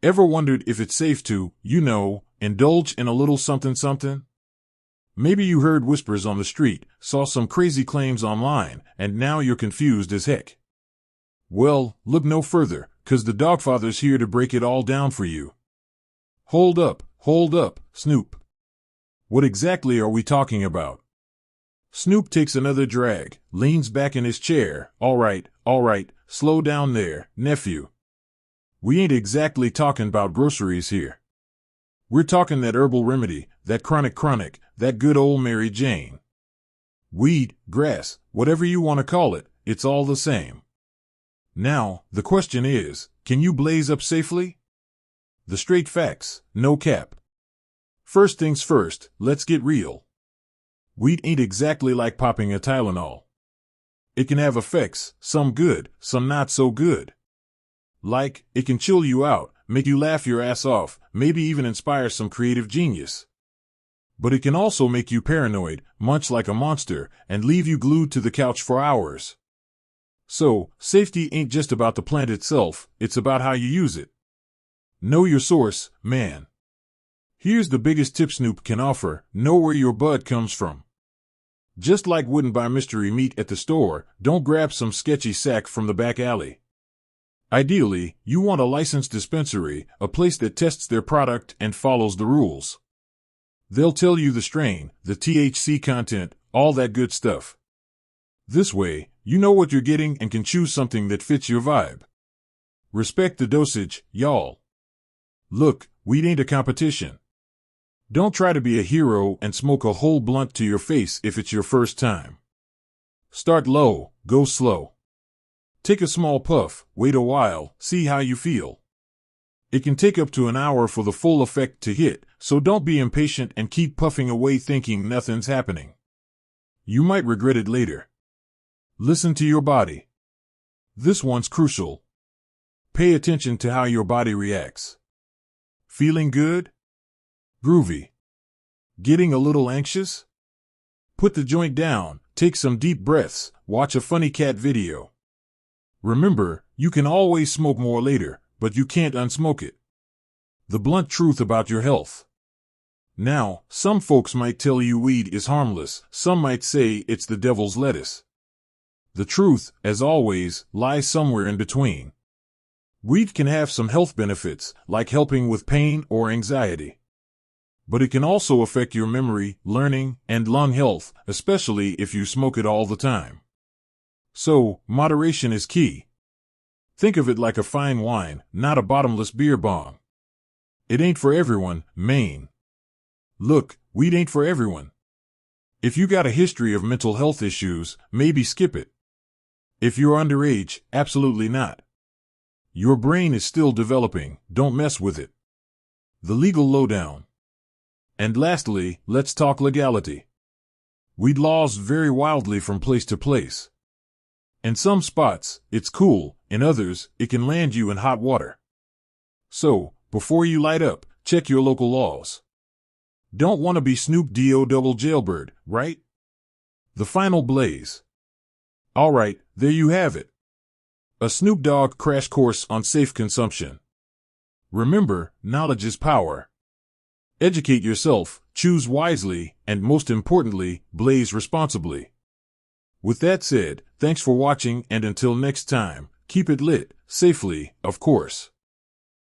Ever wondered if it's safe to, indulge in a little something something? Maybe you heard whispers on the street, saw some crazy claims online, and now you're confused as heck. Well, look no further, 'cause the Dogfather's here to break it all down for you. Hold up, Snoop. What exactly are we talking about? Snoop takes another drag, leans back in his chair. All right, slow down there, nephew. We ain't exactly talking about groceries here. We're talking that herbal remedy, that chronic, that good old Mary Jane. Weed, grass, whatever you want to call it, it's all the same. Now, the question is, can you blaze up safely? The straight facts, no cap. First things first, let's get real. Weed ain't exactly like popping a Tylenol. It can have effects, some good, some not so good. Like, it can chill you out, make you laugh your ass off, maybe even inspire some creative genius. But it can also make you paranoid, munch like a monster, and leave you glued to the couch for hours. So, safety ain't just about the plant itself, it's about how you use it. Know your source, man. Here's the biggest tip Snoop can offer: know where your bud comes from. Just like wouldn't buy mystery meat at the store, don't grab some sketchy sack from the back alley. Ideally, you want a licensed dispensary, a place that tests their product and follows the rules. They'll tell you the strain, the THC content, all that good stuff. This way, you know what you're getting and can choose something that fits your vibe. Respect the dosage, y'all. Look, weed ain't a competition. Don't try to be a hero and smoke a whole blunt to your face if it's your first time. Start low, go slow. Take a small puff, wait a while, see how you feel. It can take up to an hour for the full effect to hit, so don't be impatient and keep puffing away thinking nothing's happening. You might regret it later. Listen to your body. This one's crucial. Pay attention to how your body reacts. Feeling good? Groovy. Getting a little anxious? Put the joint down, take some deep breaths, watch a funny cat video. Remember, you can always smoke more later, but you can't unsmoke it. The blunt truth about your health. Now, some folks might tell you weed is harmless, some might say it's the devil's lettuce. The truth, as always, lies somewhere in between. Weed can have some health benefits, like helping with pain or anxiety. But it can also affect your memory, learning, and lung health, especially if you smoke it all the time. So, moderation is key. Think of it like a fine wine, not a bottomless beer bong. It ain't for everyone, Maine. Look, weed ain't for everyone. If you got a history of mental health issues, maybe skip it. If you're underage, absolutely not. Your brain is still developing, don't mess with it. The legal lowdown. And lastly, let's talk legality. Weed laws vary wildly from place to place. In some spots, it's cool, in others, it can land you in hot water. So, before you light up, check your local laws. Don't want to be Snoop D.O. double jailbird, right? The final blaze. Alright, there you have it. A Snoop Dogg crash course on safe consumption. Remember, knowledge is power. Educate yourself, choose wisely, and most importantly, blaze responsibly. With that said, thanks for watching, and until next time, keep it lit, safely, of course.